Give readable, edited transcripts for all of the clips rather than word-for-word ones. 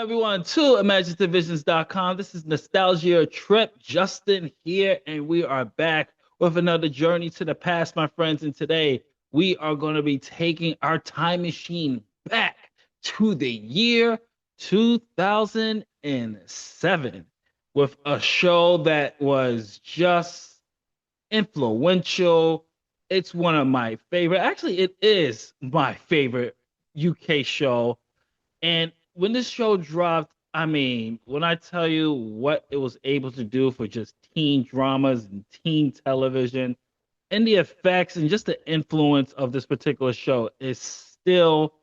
everyone to imaginativevisions.com. This is Nostalgia Trip. Justin here, and we are back with another journey to the past, my friends. And today we are going to be taking our time machine back to the year 2007 with a show that was just influential. It's one of my favorite. Actually, it is my favorite UK show. And when this show dropped, I mean, when I tell you what it was able to do for just teen dramas and teen television, and the effects and just the influence of this particular show is still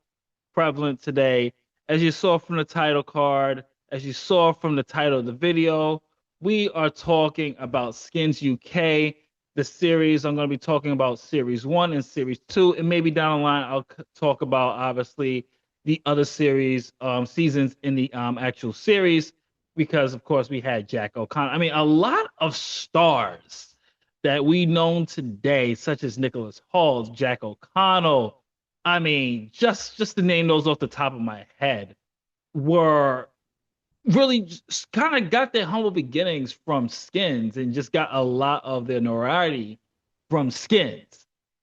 prevalent today. As you saw from the title card, as you saw from the title of the video, we are talking about Skins UK, the series. I'm going to be talking about series one and series two, and maybe down the line, I'll talk about obviously the other series, seasons in the actual series, because of course we had Jack O'Connor. I mean, a lot of stars that we known today, such as Nicholas Hoult, Jack O'Connell. I mean, just to name those off the top of my head, were really kind of got their humble beginnings from Skins and just got a lot of their notoriety from Skins.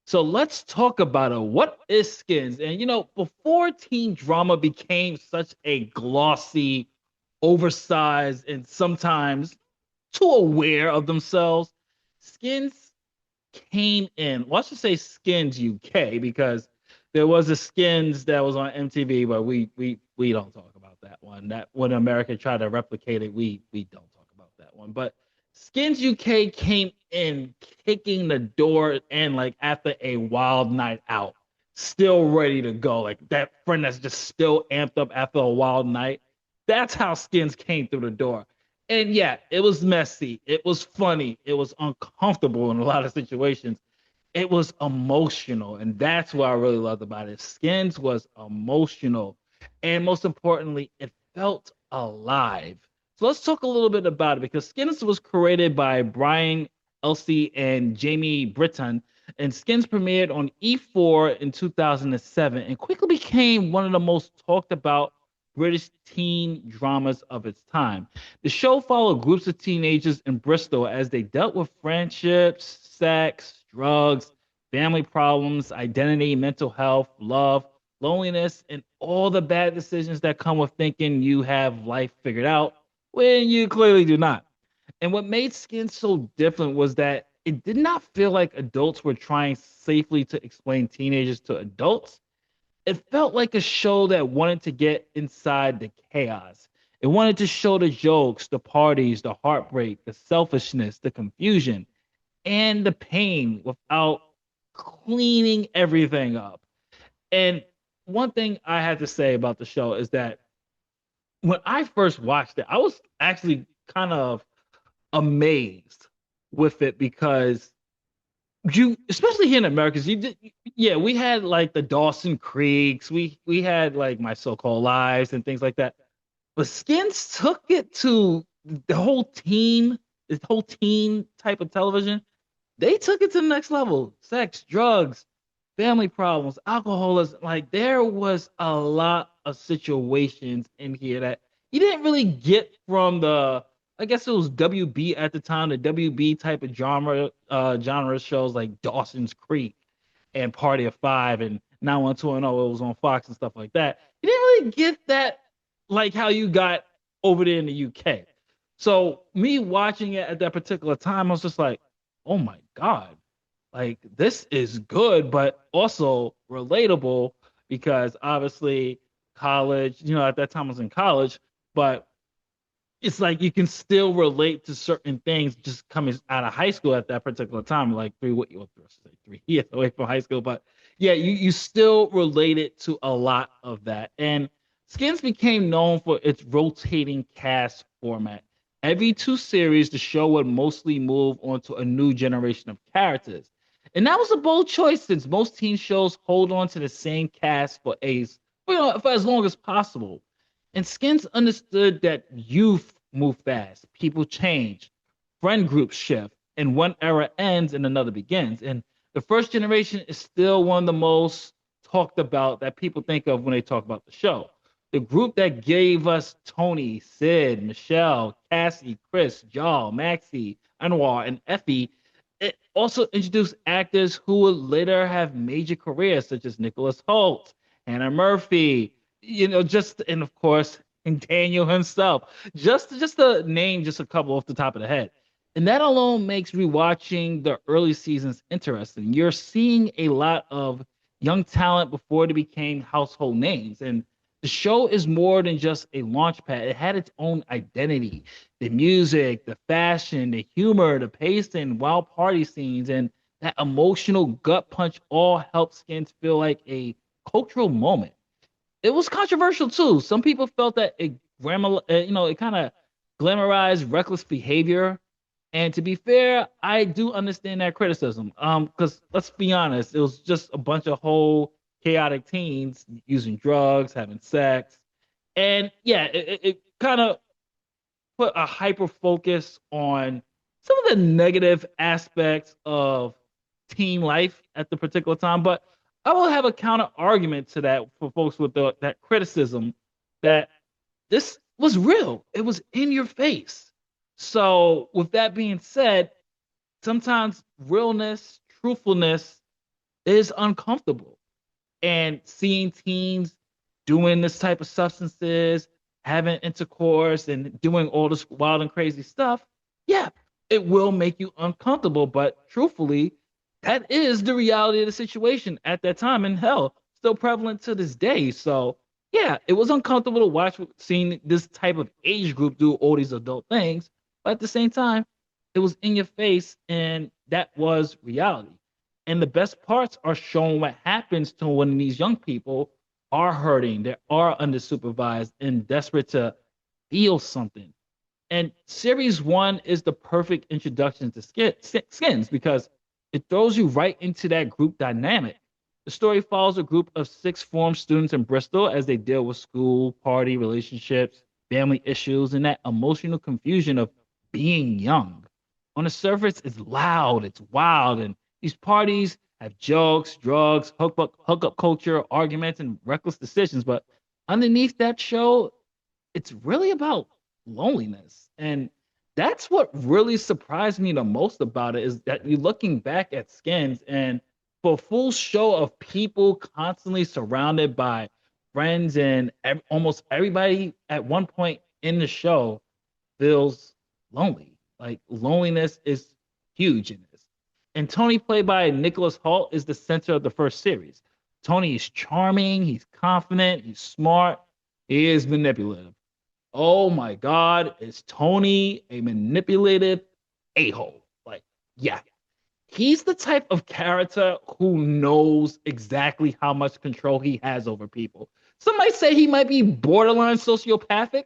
So let's talk about it. What is Skins? And before teen drama became such a glossy, oversized, and sometimes too aware of themselves, Skins came in. Well, I should say Skins UK because there was a Skins that was on MTV, but we don't talk about that one. That when America tried to replicate it, we don't talk about that one. But Skins UK came in kicking the door in like after a wild night out, still ready to go. Like that friend that's just still amped up after a wild night. That's how Skins came through the door. And yeah, it was messy. It was funny. It was uncomfortable in a lot of situations. It was emotional. And that's what I really loved about it. Skins was emotional. And most importantly, it felt alive. So let's talk a little bit about it because Skins was created by Brian Elsey and Jamie Britton, and Skins premiered on E4 in 2007 and quickly became one of the most talked about British teen dramas of its time. The show followed groups of teenagers in Bristol as they dealt with friendships, sex, drugs, family problems, identity, mental health, love, loneliness, and all the bad decisions that come with thinking you have life figured out when you clearly do not. And what made Skin so different was that it did not feel like adults were trying safely to explain teenagers to adults. It felt like a show that wanted to get inside the chaos. It wanted to show the jokes, the parties, the heartbreak, the selfishness, the confusion, and the pain without cleaning everything up. And one thing I had to say about the show is that when I first watched it, I was actually kind of amazed with it because especially here in America, yeah, we had like the Dawson Creeks, we had like My So-Called Lives and things like that. But Skins took it to the whole teen, this whole teen type of television. They took it to the next level. Sex, drugs, family problems, alcoholism. Like there was a lot of situations in here that you didn't really get from I guess it was WB at the time, the WB type of genre shows like Dawson's Creek and Party of Five and 91210. It was on Fox and stuff like that. You didn't really get that like how you got over there in the UK. So me watching it at that particular time, I was just like, oh my God, like this is good, but also relatable because obviously college, at that time I was in college, but it's like you can still relate to certain things just coming out of high school at that particular time, like 3 years away from high school. But yeah, you still related to a lot of that. And Skins became known for its rotating cast format. Every two series, the show would mostly move onto a new generation of characters. And that was a bold choice since most teen shows hold on to the same cast for as long as possible. And Skins understood that youth move fast, people change, friend groups shift, and one era ends and another begins. And the first generation is still one of the most talked about that people think of when they talk about the show. The group that gave us Tony, Sid, Michelle, Cassie, Chris, Jarl, Maxxie, Anwar, and Effy. It also introduced actors who would later have major careers, such as Nicholas Hoult, Hannah Murphy, just and of course, and Daniel himself. Just to name just a couple off the top of the head. And that alone makes rewatching the early seasons interesting. You're seeing a lot of young talent before they became household names. And the show is more than just a launch pad. It had its own identity. The music, the fashion, the humor, the pacing, wild party scenes, and that emotional gut punch all helped Skins feel like a cultural moment. It was controversial too. Some people felt that it kind of glamorized reckless behavior. And to be fair, I do understand that criticism. Because let's be honest, it was just a bunch of whole chaotic teens using drugs, having sex, and yeah, it kind of put a hyper focus on some of the negative aspects of teen life at the particular time. But I will have a counter argument to that for folks with that criticism that this was real. It was in your face. So, with that being said, sometimes realness, truthfulness is uncomfortable. And seeing teens doing this type of substances, having intercourse, and doing all this wild and crazy stuff, yeah, it will make you uncomfortable. But truthfully, that is the reality of the situation at that time. And hell, still prevalent to this day. So, yeah, it was uncomfortable to watch seeing this type of age group do all these adult things. But at the same time, it was in your face, and that was reality. And the best parts are showing what happens to when these young people are hurting, they are undersupervised and desperate to feel something. And series one is the perfect introduction to skins because it throws you right into that group dynamic. The story follows a group of sixth form students in Bristol as they deal with school, party, relationships, family issues, and that emotional confusion of being young. On the surface, it's loud, it's wild, and these parties have jokes, drugs, hookup culture, arguments, and reckless decisions. But underneath that show, it's really about loneliness. And that's what really surprised me the most about it is that you're looking back at Skins and for a full show of people constantly surrounded by friends and almost everybody at one point in the show feels lonely. Like loneliness is huge in this. And Tony, played by Nicholas Hoult, is the center of the first series. Tony is charming, he's confident, he's smart, he is manipulative. Oh my God, is Tony a manipulative a-hole? Like, yeah. He's the type of character who knows exactly how much control he has over people. Some might say he might be borderline sociopathic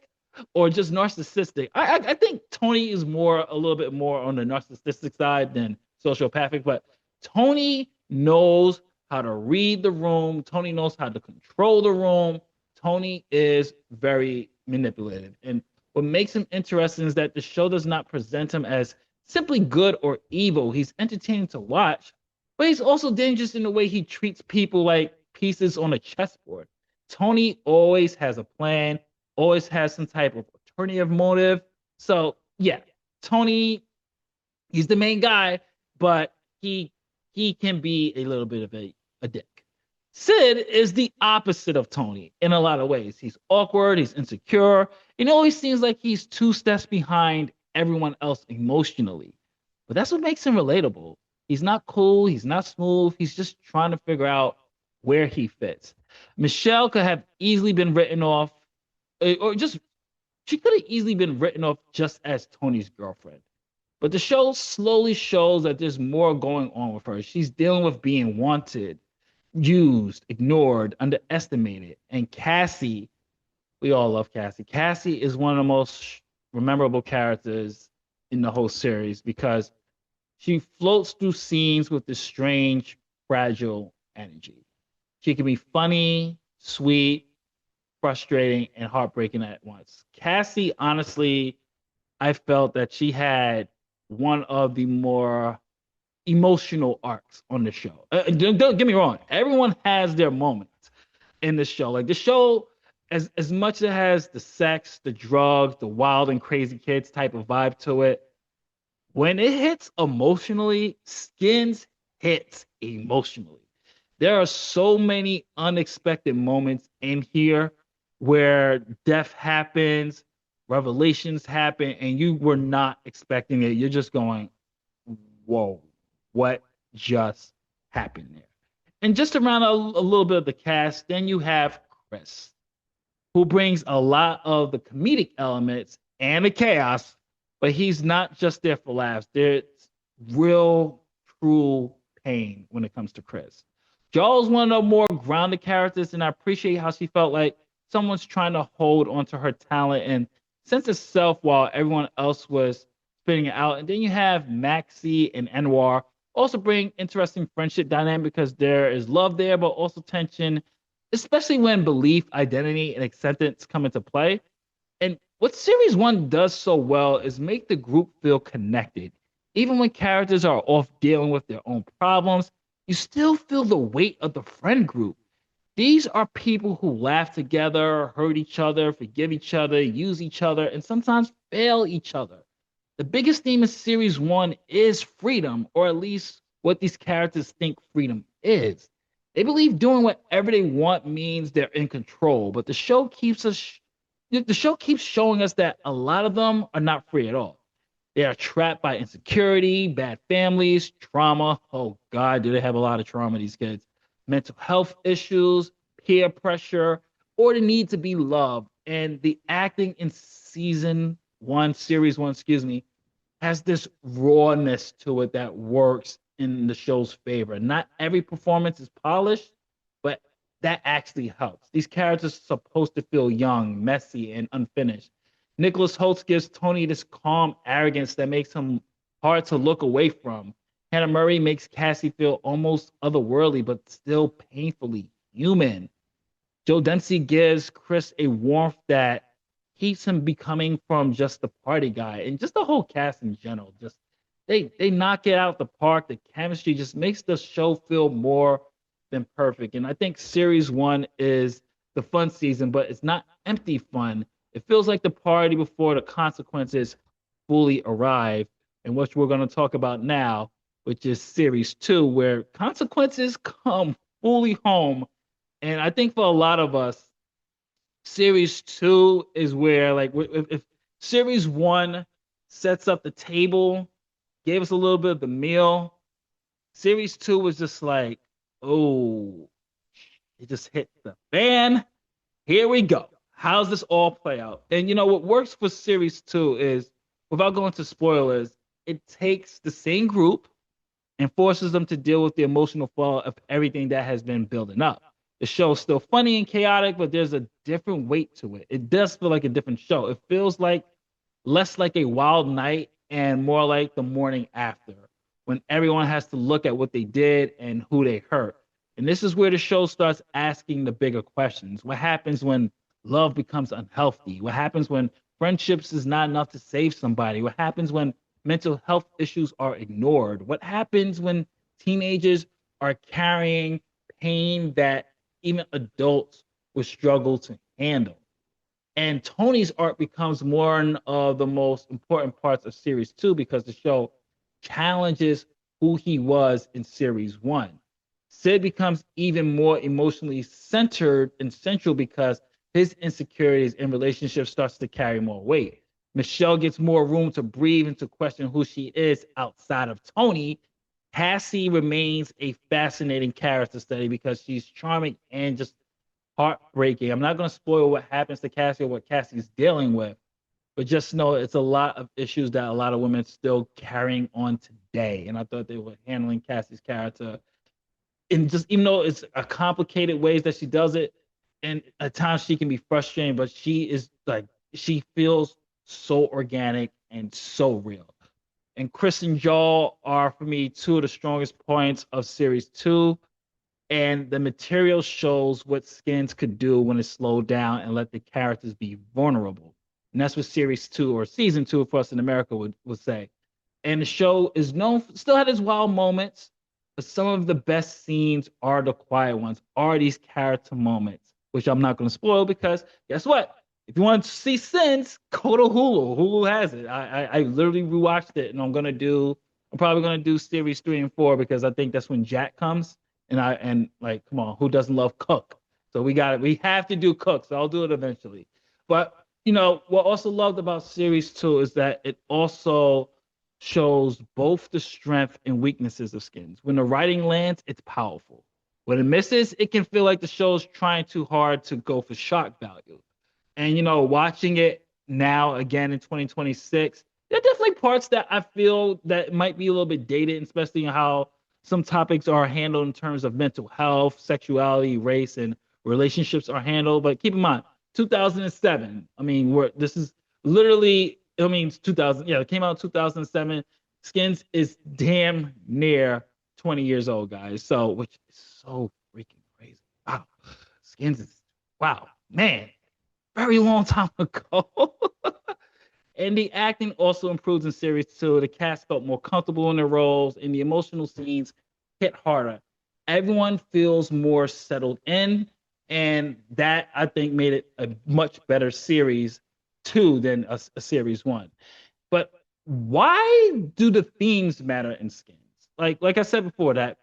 or just narcissistic. I think Tony is more a little bit more on the narcissistic side than sociopathic, but Tony knows how to read the room. Tony knows how to control the room. Tony is very manipulative. And what makes him interesting is that the show does not present him as simply good or evil. He's entertaining to watch, but he's also dangerous in the way he treats people like pieces on a chessboard. Tony always has a plan, always has some type of alternative motive. So yeah, Tony, he's the main guy, but he can be a little bit of a dick. Sid is the opposite of Tony in a lot of ways. He's awkward, he's insecure, it always seems like he's two steps behind everyone else emotionally. But that's what makes him relatable. He's not cool, he's not smooth, he's just trying to figure out where he fits. Michelle could have easily been written off, or just she could have easily been written off just as Tony's girlfriend. But the show slowly shows that there's more going on with her. She's dealing with being wanted, used, ignored, underestimated. And Cassie, we all love Cassie. Cassie is one of the most memorable characters in the whole series because she floats through scenes with this strange, fragile energy. She can be funny, sweet, frustrating, and heartbreaking at once. Cassie, honestly, I felt that she had one of the more emotional arcs on the show. Don't get me wrong, everyone has their moments in the show. Like the show as much as it has the sex, the drugs, the wild and crazy kids type of vibe to it, when it hits emotionally, Skins hits emotionally. There are so many unexpected moments in here where death happens, revelations happen, and you were not expecting it. You're just going, whoa, what just happened there? And just around a little bit of the cast, then you have Chris, who brings a lot of the comedic elements and the chaos, but he's not just there for laughs. There's real, true pain when it comes to Chris. Joel's one of the more grounded characters, and I appreciate how she felt like someone's trying to hold onto her talent and sense of self while everyone else was spinning it out. And then you have Maxxie and Anwar also bring interesting friendship dynamic because there is love there, but also tension, especially when belief, identity, and acceptance come into play. And what series one does so well is make the group feel connected. Even when characters are off dealing with their own problems, you still feel the weight of the friend group. These are people who laugh together, hurt each other, forgive each other, use each other, and sometimes fail each other. The biggest theme of series one is freedom, or at least what these characters think freedom is. They believe doing whatever they want means they're in control, but the show keeps showing us that a lot of them are not free at all. They are trapped by insecurity, bad families, trauma. Oh God, do they have a lot of trauma, these kids? Mental health issues, peer pressure, or the need to be loved. And the acting in series one, excuse me, has this rawness to it that works in the show's favor. Not every performance is polished, but that actually helps. These characters are supposed to feel young, messy, and unfinished. Nicholas Hoult gives Tony this calm arrogance that makes him hard to look away from. Hannah Murray makes Cassie feel almost otherworldly, but still painfully human. Joe Dempsey gives Chris a warmth that keeps him becoming from just the party guy, and just the whole cast in general. Just they knock it out the park. The chemistry just makes the show feel more than perfect. And I think series one is the fun season, but it's not empty fun. It feels like the party before the consequences fully arrive, and what we're going to talk about now, which is series two, where consequences come fully home. And I think for a lot of us, series two is where, like, if series one sets up the table, gave us a little bit of the meal, series two was just like, oh, it just hit the fan. Here we go. How's this all play out? And what works for series two is, without going to spoilers, it takes the same group and forces them to deal with the emotional fall of everything that has been building up. The show's still funny and chaotic, but there's a different weight to it. It does feel like a different show. It feels like less like a wild night and more like the morning after, when everyone has to look at what they did and who they hurt. And this is where the show starts asking the bigger questions. What happens when love becomes unhealthy? What happens when friendships is not enough to save somebody? What happens when mental health issues are ignored? What happens when teenagers are carrying pain that even adults would struggle to handle? And Tony's arc becomes one of the most important parts of series two because the show challenges who he was in series one. Sid becomes even more emotionally centered and central because his insecurities and relationships starts to carry more weight. Michelle gets more room to breathe and to question who she is outside of Tony. Cassie remains a fascinating character study because she's charming and just heartbreaking. I'm not going to spoil what happens to Cassie or what Cassie's dealing with, but just know it's a lot of issues that a lot of women still carrying on today. And I thought they were handling Cassie's character in, just even though it's a complicated ways that she does it, and at times she can be frustrating, but she is like, she feels so organic and so real. And Chris and Joel are, for me, two of the strongest points of series two. And the material shows what Skins could do when it slowed down and let the characters be vulnerable. And that's what series two, or season two for us in America, would say. And the show is known, still had its wild moments, but some of the best scenes are the quiet ones, are these character moments which I'm not going to spoil because guess what? If you want to see Sins, go to Hulu. Hulu has it. I literally rewatched it, and I'm probably gonna do series 3 and 4 because I think that's when Jack comes. And like, come on, who doesn't love Cook? So we have to do Cook. So I'll do it eventually. But what I also loved about series 2 is that it also shows both the strength and weaknesses of Skins. When the writing lands, it's powerful. When it misses, it can feel like the show's trying too hard to go for shock value. And watching it now again in 2026, there are definitely parts that I feel that might be a little bit dated, especially in how some topics are handled in terms of mental health, sexuality, race, and relationships are handled. But keep in mind, 2007. I mean, this is literally, I mean, it's 2000. Yeah, it came out in 2007. Skins is damn near 20 years old, guys. So, which is so freaking crazy. Wow, Skins is wow, man, very long time ago. And the acting also improves in series 2. The cast felt more comfortable in their roles, and the emotional scenes hit harder. Everyone feels more settled in, and that I think made it a much better series 2 than a series 1. But why do the themes matter in Skins? Like I said before, that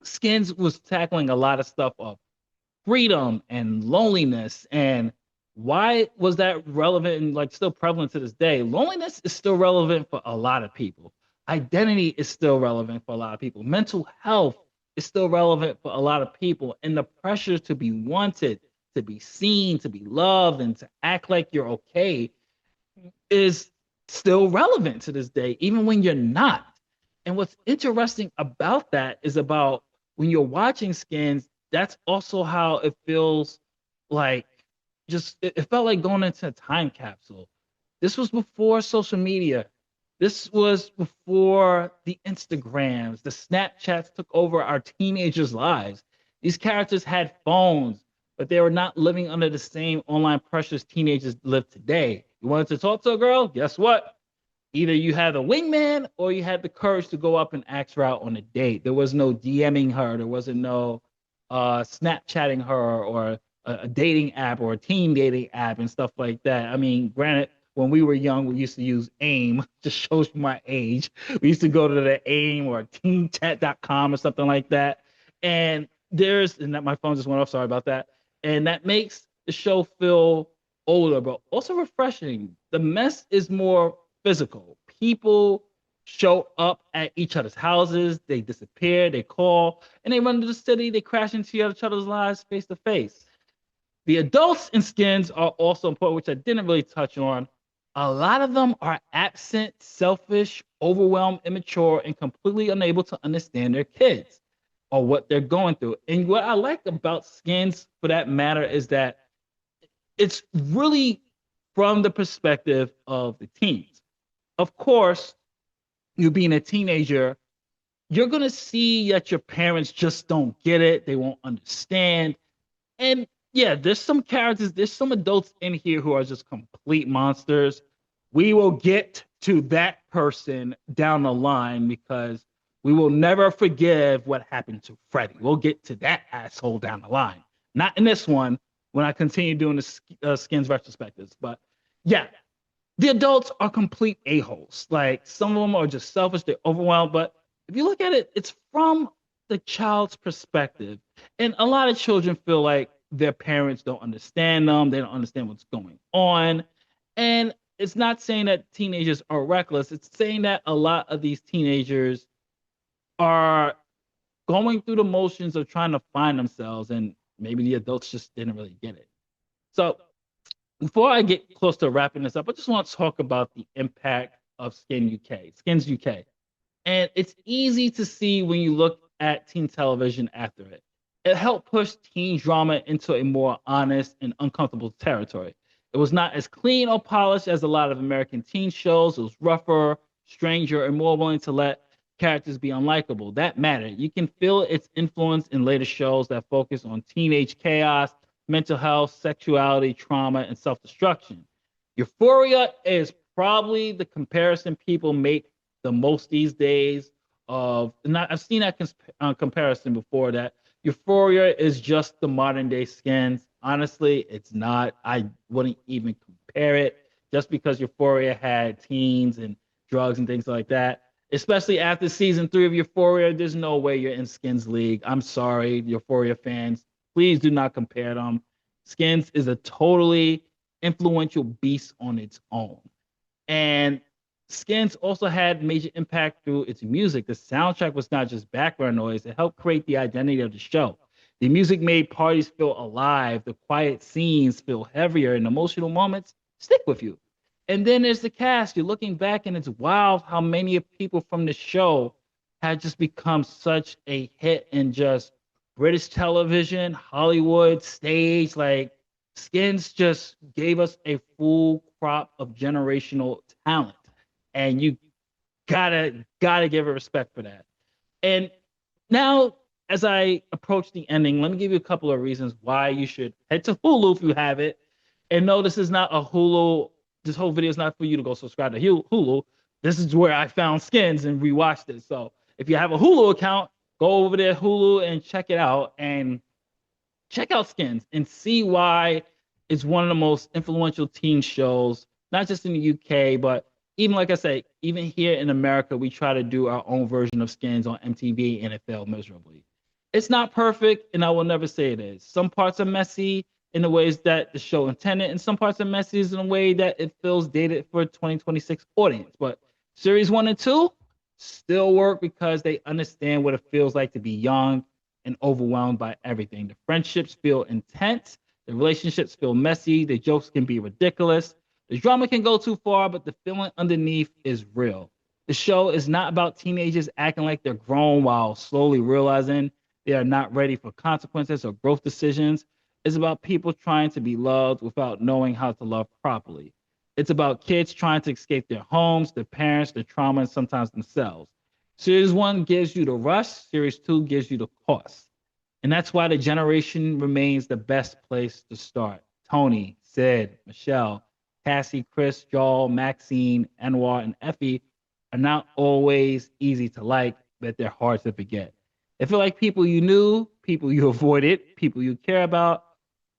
Skins was tackling a lot of stuff of freedom and loneliness. And why was that relevant and like still prevalent to this day? Loneliness is still relevant for a lot of people. Identity is still relevant for a lot of people. Mental health is still relevant for a lot of people. And the pressure to be wanted, to be seen, to be loved, and to act like you're okay is still relevant to this day, even when you're not. And what's interesting about that is about when you're watching Skins, that's also how it feels like it felt like going into a time capsule. This was before social media. This was before the Instagrams, the Snapchats took over our teenagers' lives. These characters had phones, but they were not living under the same online pressures teenagers live today. You wanted to talk to a girl? Guess what? Either you had a wingman or you had the courage to go up and ask her out on a date. There was no DMing her. There wasn't no Snapchatting her or a dating app or a teen dating app and stuff like that. I mean, granted, when we were young, we used to use AIM. Just shows you my age. We used to go to the AIM or teenchat.com or something like that. And that my phone just went off. Sorry about that. And that makes the show feel older, but also refreshing. The mess is more physical. People show up at each other's houses, they disappear, they call, and they run to the city, they crash into each other's lives face to face. The adults in Skins are also important, which I didn't really touch on. A lot of them are absent, selfish, overwhelmed, immature, and completely unable to understand their kids or what they're going through. And what I like about Skins, for that matter, is that it's really from the perspective of the teens. Of course, you being a teenager, you're going to see that your parents just don't get it. They won't understand. And yeah, there's some characters, there's some adults in here who are just complete monsters. We will get to that person down the line because we will never forgive what happened to Freddie. We'll get to that asshole down the line. Not in this one when I continue doing the Skins retrospectives. But yeah, the adults are complete a-holes. Like some of them are just selfish, they're overwhelmed. But if you look at it, it's from the child's perspective. And a lot of children feel like their parents don't understand them, they don't understand what's going on. And it's not saying that teenagers are reckless, it's saying that a lot of these teenagers are going through the motions of trying to find themselves, and maybe the adults just didn't really get it. So before I get close to wrapping this up, I just want to talk about the impact of Skins UK. And it's easy to see when you look at teen television after it. It helped push teen drama into a more honest and uncomfortable territory. It was not as clean or polished as a lot of American teen shows. It was rougher, stranger, and more willing to let characters be unlikable. That mattered. You can feel its influence in later shows that focus on teenage chaos, mental health, sexuality, trauma, and self-destruction. Euphoria is probably the comparison people make the most these days of, and I've seen that comparison before, that Euphoria is just the modern day Skins. Honestly, it's not. I wouldn't even compare it just because Euphoria had teens and drugs and things like that. Especially after season 3 of Euphoria, there's no way you're in Skins League. I'm sorry, Euphoria fans. Please do not compare them. Skins is a totally influential beast on its own. And Skins also had major impact through its music. The soundtrack was not just background noise, it helped create the identity of the show. The music made parties feel alive, the quiet scenes feel heavier, and emotional moments stick with you. And then there's the cast. You're looking back, and it's wild how many of people from the show had just become such a hit in just British television, Hollywood, stage. Like, Skins just gave us a full crop of generational talent, and you gotta give it respect for that. And now, as I approach the ending, let me give you a couple of reasons why you should head to Hulu if you have it. And no, this is not a Hulu. This whole video is not for you to go subscribe to Hulu. This is where I found Skins and rewatched it. So if you have a Hulu account, go over there Hulu and check it out, and check out Skins and see why it's one of the most influential teen shows, not just in the UK, but even, like I say, even here in America, we try to do our own version of Skins on MTV, and it failed miserably. It's not perfect, and I will never say it is. Some parts are messy in the ways that the show intended, and some parts are messy in a way that it feels dated for a 2026 audience. But series 1 and 2 still work because they understand what it feels like to be young and overwhelmed by everything. The friendships feel intense, the relationships feel messy, the jokes can be ridiculous, the drama can go too far, but the feeling underneath is real. The show is not about teenagers acting like they're grown while slowly realizing they are not ready for consequences or growth decisions. It's about people trying to be loved without knowing how to love properly. It's about kids trying to escape their homes, their parents, their trauma, and sometimes themselves. Series 1 gives you the rush, Series 2 gives you the cost. And that's why the generation remains the best place to start. Tony, Sid, Michelle, Cassie, Chris, Joel, Maxine, Anwar, and Effy are not always easy to like, but they're hard to forget. They feel like people you knew, people you avoided, people you care about,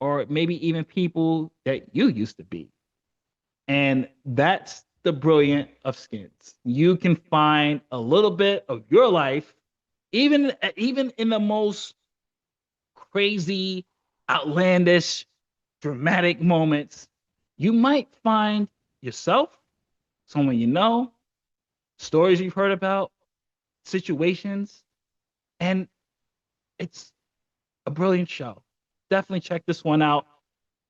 or maybe even people that you used to be. And that's the brilliant of Skins. You can find a little bit of your life, even in the most crazy, outlandish, dramatic moments. You might find yourself, someone you know, stories you've heard about, situations, and it's a brilliant show. Definitely check this one out.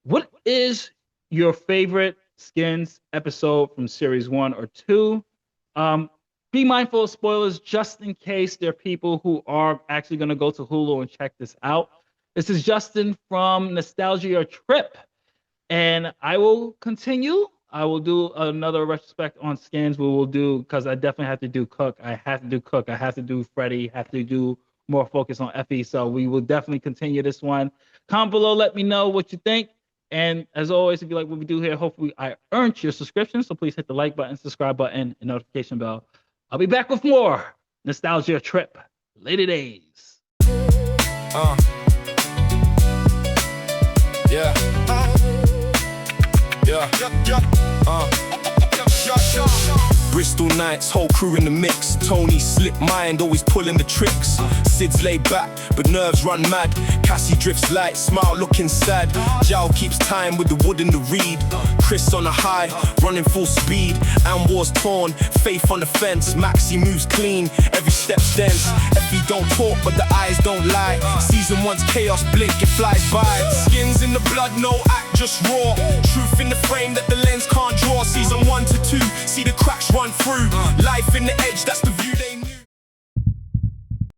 What is your favorite Skins episode from series 1 or 2? Be mindful of spoilers just in case there are people who are actually going to go to Hulu and check this out. This is Justin from Nostalgia Trip, and I will continue. I will do another retrospect on Skins. We will do, because I definitely have to do Cook. I have to do Cook. I have to do Freddie. Have to do more focus on Effy. So we will definitely continue this one. Comment below. Let me know what you think. And as always, if you like what we do here, hopefully I earned your subscription. So please hit the like button, subscribe button, and notification bell. I'll be back with more Nostalgia Trip. Later days. Yeah. Bristol Knights, whole crew in the mix. Tony slip mind, always pulling the tricks. Sid's laid back, but nerves run mad. Cassie drifts light, smile looking sad. Jal keeps time with the wood and the reed. Chris on a high, running full speed. Anwar's torn, faith on the fence. Maxxie moves clean, every step's dense. Effy don't talk, but the eyes don't lie. Season 1's chaos blink, it flies by. Skins in the blood, no act, just raw. Truth in the frame that the lens can't draw. Season 1 to 2, see the cracks run through. Life in the edge, that's the view they